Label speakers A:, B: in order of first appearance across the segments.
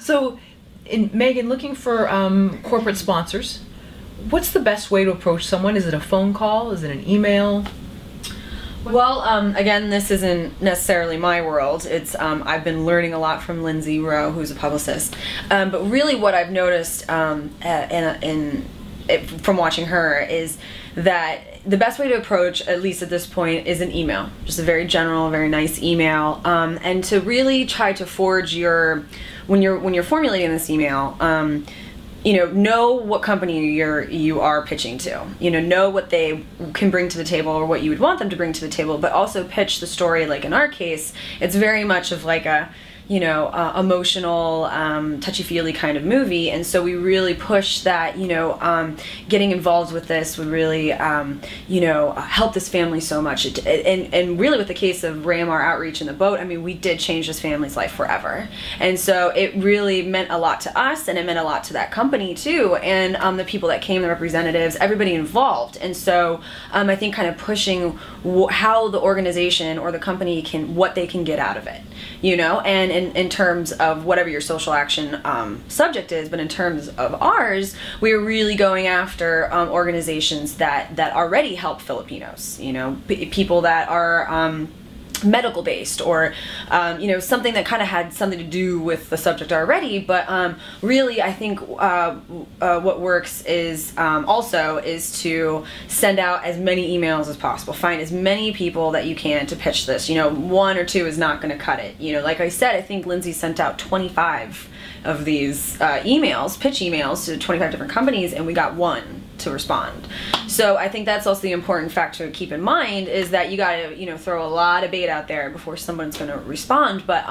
A: So, Megan, looking for corporate sponsors, what's the best way to approach someone? Is it a phone call? Is it an email?
B: Well, again, this isn't necessarily my world. It's I've been learning a lot from Lindsay Rowe, who's a publicist. But really, what I've noticed from watching her is that the best way to approach, at least at this point, is an email. Just a very general, very nice email, and to really try to forge your when you're formulating this email. Know what company you are pitching to. Know what they can bring to the table or what you would want them to bring to the table, but also pitch the story. Like in our case, it's very much of like a emotional, touchy-feely kind of movie, and so we really push that, getting involved with this would really, help this family so much. And really with the case of Raymar Outreach and the boat, I mean, we did change this family's life forever. And so it really meant a lot to us, and it meant a lot to that company too, and the people that came, the representatives, everybody involved. And so I think kind of pushing how the organization or the company what they can get out of it, and in terms of whatever your social action subject is, but in terms of ours, we're really going after organizations that already help Filipinos, people that are medical based, or something that kind of had something to do with the subject already. But really, I think what works is also is to send out as many emails as possible. Find as many people that you can to pitch this. One or two is not going to cut it. Like I said, I think Lindsay sent out 25 of these pitch emails to 25 different companies, and we got one to respond. So I think that's also the important factor to keep in mind, is that you gotta throw a lot of bait out there before someone's gonna respond. But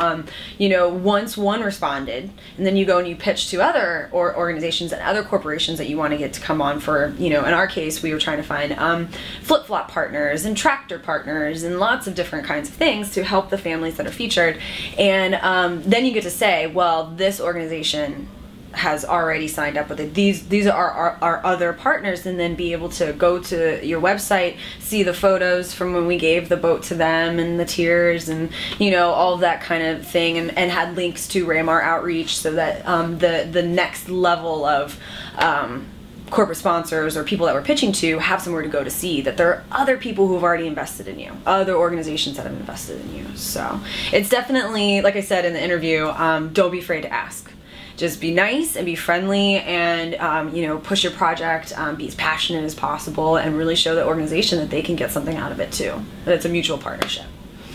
B: once one responded, and then you go and you pitch to other organizations and other corporations that you want to get to come on for, in our case we were trying to find flip-flop partners and tractor partners and lots of different kinds of things to help the families that are featured. And then you get to say, well, this organization has already signed up with it. These are our other partners, and then be able to go to your website, see the photos from when we gave the boat to them and the tiers and all of that kind of thing, and had links to Raymar Outreach, so that the next level of corporate sponsors or people that we're pitching to have somewhere to go to see that there are other people who have already invested in you, other organizations that have invested in you. So it's definitely, like I said in the interview, don't be afraid to ask. Just be nice and be friendly, and push your project, be as passionate as possible, and really show the organization that they can get something out of it too. That it's a mutual partnership.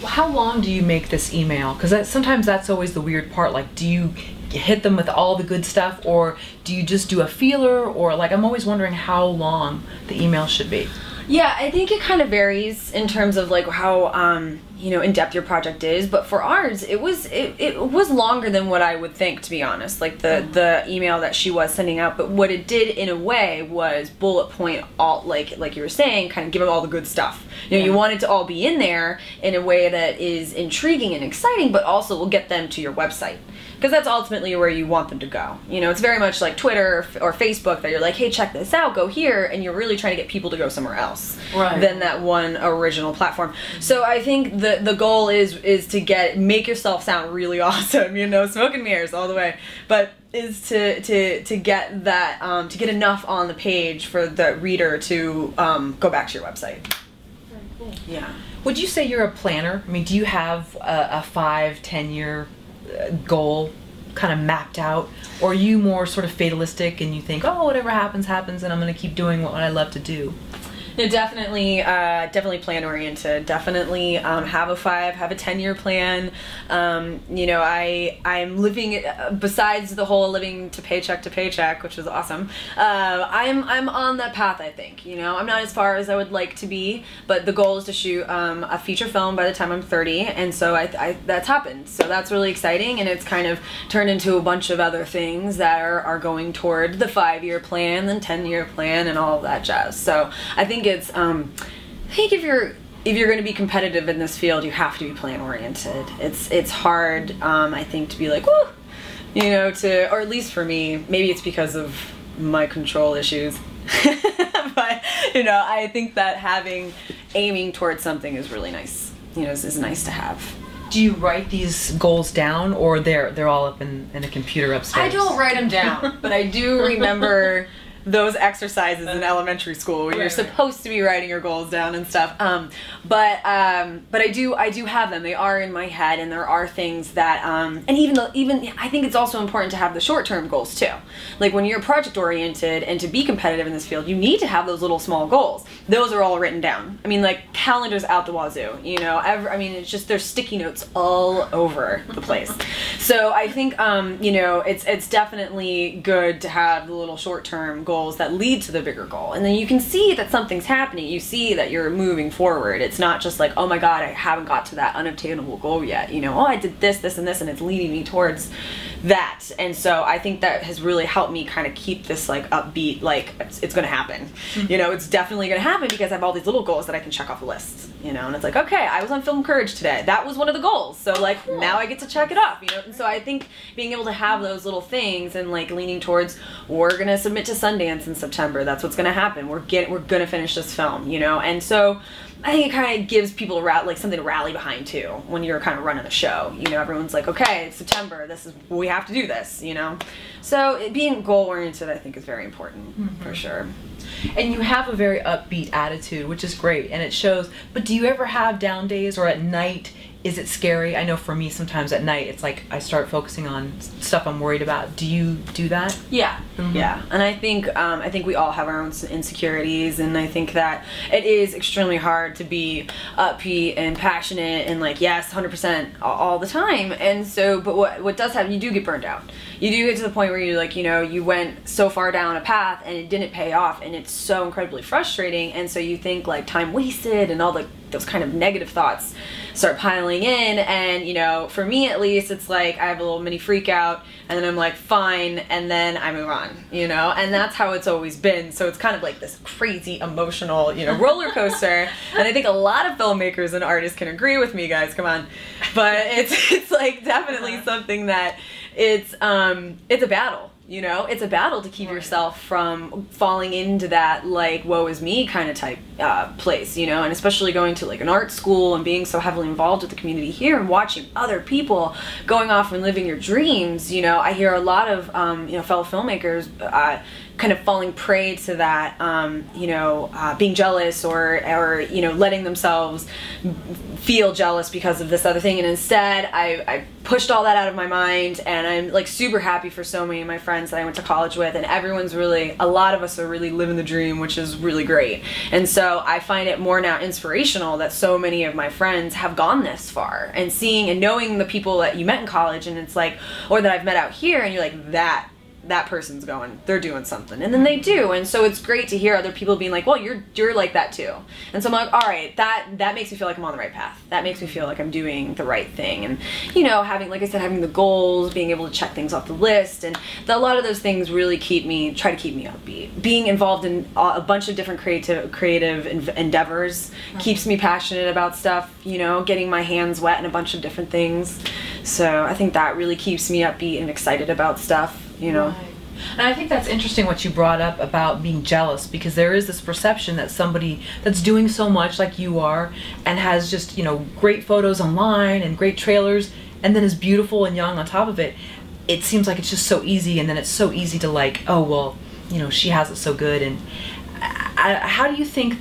A: How long do you make this email? Because sometimes that's always the weird part. Like, do you hit them with all the good stuff, or do you just do a feeler? Or like, I'm always wondering how long the email should be.
B: Yeah, I think it kind of varies in terms of like how in depth your project is, but for ours it was longer than what I would think, to be honest. Like the email that she was sending out, but what it did in a way was bullet point all, like you were saying, kind of give them all the good stuff. You want it to all be in there in a way that is intriguing and exciting, but also will get them to your website. Because that's ultimately where you want them to go. It's very much like Twitter or Facebook, that you're like, hey, check this out, go here, and you're really trying to get people to go somewhere else than that one original platform. So I think the goal is to make yourself sound really awesome, smoke and mirrors all the way, but is to get that, to get enough on the page for the reader to go back to your website.
C: Very cool.
B: Yeah.
A: Would you say you're a planner? I mean, do you have a 5-10 year goal kind of mapped out, or are you more sort of fatalistic and you think, oh, whatever happens happens, and I'm going to keep doing what I love to do?
B: No, definitely plan oriented. Definitely have a 10-year plan. I'm living, besides the whole living to paycheck, which is awesome. I'm on that path, I think. I'm not as far as I would like to be, but the goal is to shoot a feature film by the time I'm 30, and so that's happened. So that's really exciting, and it's kind of turned into a bunch of other things that are going toward the 5-year plan and 10-year plan and all of that jazz. So I think it's I think if you're going to be competitive in this field, you have to be plan oriented. It's hard, I think, to be like, woo, or at least for me, maybe it's because of my control issues. But I think that aiming towards something is really nice. Is nice to have.
A: Do you write these goals down, or they're all up in a computer upstairs?
B: I don't write them down, but I do remember those exercises in elementary school where you're supposed to be writing your goals down and stuff. But I do have them. They are in my head, and there are things that and even I think it's also important to have the short-term goals too. Like when you're project oriented and to be competitive in this field, you need to have those little small goals. Those are all written down. I mean, like calendars out the wazoo. You know, I mean, it's just there's sticky notes all over the place. So I think you know, it's definitely good to have the little short-term goals that lead to the bigger goal, and then you can see that something's happening. You see that you're moving forward. It's not just like, oh my god, I haven't got to that unobtainable goal yet. You know, oh, I did this, this, and this, and it's leading me towards that. And so I think that has really helped me kind of keep this like upbeat, like it's gonna happen. You know, it's definitely gonna happen because I have all these little goals that I can check off the list. You know, and it's like, okay, I was on Film Courage today. That was one of the goals. So like now I get to check it off, you know? And so I think being able to have those little things and like leaning towards, we're gonna submit to Sundance in September. That's what's gonna happen. We're gonna finish this film, you know? And so I think it kind of gives people like something to rally behind too when you're kind of running a show. You know, everyone's like, okay, it's September. We have to do this, you know? So being goal oriented, I think, is very important for sure.
A: And you have a very upbeat attitude, which is great, and it shows. But do you ever have down days, or at night, is it scary? I know for me, sometimes at night, it's like I start focusing on stuff I'm worried about. Do you do that?
B: Yeah, yeah. And I think we all have our own insecurities, and I think that it is extremely hard to be upbeat and passionate and like, yes, 100% all the time. And so, but what does happen, you do get burned out. You do get to the point where you like, you know, you went so far down a path and it didn't pay off, and it's so incredibly frustrating. And so you think like time wasted, and all those kind of negative thoughts start piling in. And you know, for me at least, it's like I have a little mini freak out, and then I'm like fine, and then I move on, you know. And that's how it's always been. So it's kind of like this crazy emotional, you know, roller coaster. And I think a lot of filmmakers and artists can agree with me, guys, come on. But it's like definitely something that it's a battle. You know, it's a battle to keep yourself from falling into that like woe is me kind of type place, you know. And especially going to like an art school and being so heavily involved with the community here and watching other people going off and living your dreams, you know. I hear a lot of you know, fellow filmmakers kind of falling prey to that, you know, being jealous or you know, letting themselves feel jealous because of this other thing. And instead I pushed all that out of my mind, and I'm like super happy for so many of my friends that I went to college with, and everyone's really, a lot of us are really living the dream, which is really great. And so I find it more now inspirational that so many of my friends have gone this far, and seeing and knowing the people that you met in college, and it's like, or that I've met out here, and you're like, that person's going, they're doing something, and then they do. And so it's great to hear other people being like, well, you're like that too. And so I'm like, all right, that makes me feel like I'm on the right path. That makes me feel like I'm doing the right thing. And you know, having, like I said, having the goals, being able to check things off the list, and a lot of those things really try to keep me upbeat. Being involved in a bunch of different creative endeavors keeps me passionate about stuff, you know, getting my hands wet in a bunch of different things. So I think that really keeps me upbeat and excited about stuff. You know.
A: Right. And I think that's interesting what you brought up about being jealous, because there is this perception that somebody that's doing so much like you are and has just, you know, great photos online and great trailers, and then is beautiful and young on top of it, it seems like it's just so easy, and then it's so easy to like, oh well, you know, she has it so good. And how do you think,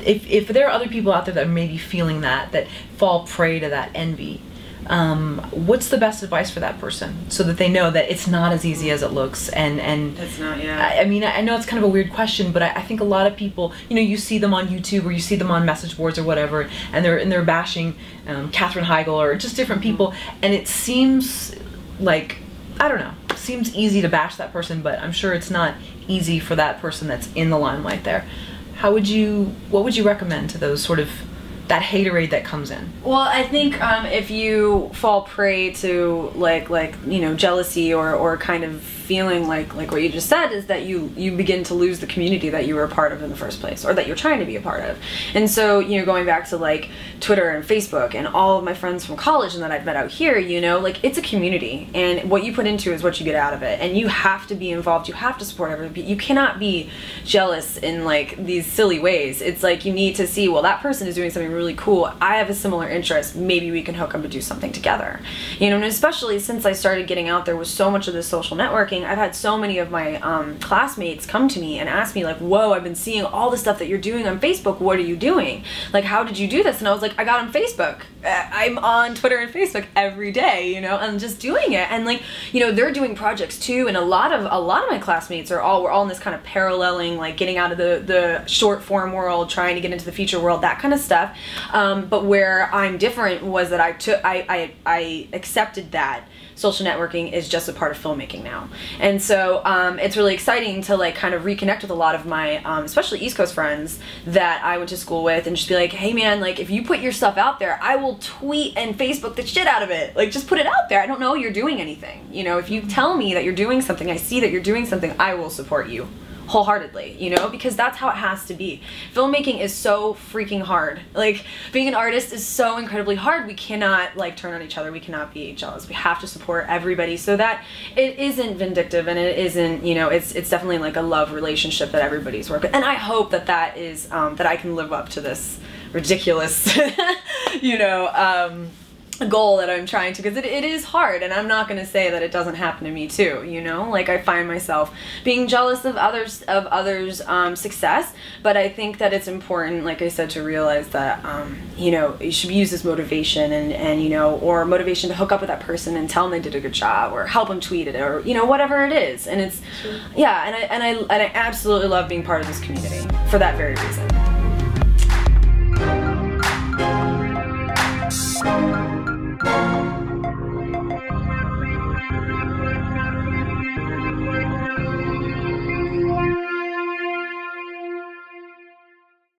A: if there are other people out there that may be feeling that fall prey to that envy, what's the best advice for that person so that they know that it's not as easy as it looks? And
B: it's not, yeah.
A: I mean, I know it's kind of a weird question, but I think a lot of people, you know, you see them on YouTube or you see them on message boards or whatever, and they're bashing Katherine Heigl or just different people, and it seems like, I don't know, it seems easy to bash that person, but I'm sure it's not easy for that person that's in the limelight there. What would you recommend to those sort of, that haterade that comes in?
B: Well, I think if you fall prey to like you know, jealousy or kind of feeling like what you just said, is that you begin to lose the community that you were a part of in the first place, or that you're trying to be a part of. And so, you know, going back to like Twitter and Facebook and all of my friends from college and that I've met out here, you know, like it's a community, and what you put into is what you get out of it, and you have to be involved, you have to support everybody. You cannot be jealous in like these silly ways. It's like you need to see, well, that person is doing something really cool. I have a similar interest. Maybe we can hook up and do something together. You know, and especially since I started getting out there with so much of this social networking, I've had so many of my classmates come to me and ask me like, whoa, I've been seeing all the stuff that you're doing on Facebook. What are you doing? Like, how did you do this? And I was like, I got on Facebook. I'm on Twitter and Facebook every day, you know, and just doing it. And like, you know, they're doing projects too. And a lot of my classmates we're all in this kind of paralleling, like getting out of the short form world, trying to get into the feature world, that kind of stuff. But where I'm different was that I accepted that social networking is just a part of filmmaking now. And so it's really exciting to like kind of reconnect with a lot of my, especially East Coast friends that I went to school with, and just be like, hey man, like if you put your stuff out there, I will tweet and Facebook the shit out of it. Like just put it out there. I don't know you're doing anything. You know, if you tell me that you're doing something, I see that you're doing something, I will support you wholeheartedly, you know, because that's how it has to be. Filmmaking is so freaking hard. Like being an artist is so incredibly hard. We cannot like turn on each other. We cannot be jealous. We have to support everybody so that it isn't vindictive, and it isn't, you know, it's definitely like a love relationship that everybody's working. And I hope that that is that I can live up to this ridiculous you know goal that I'm trying to, because it is hard, and I'm not going to say that it doesn't happen to me too, you know, like I find myself being jealous of others success, but I think that it's important, like I said, to realize that you know, you should use this motivation and you know, or motivation to hook up with that person and tell them they did a good job, or help them tweet it, or you know, whatever it is. And it's yeah, and I absolutely love being part of this community for that very reason.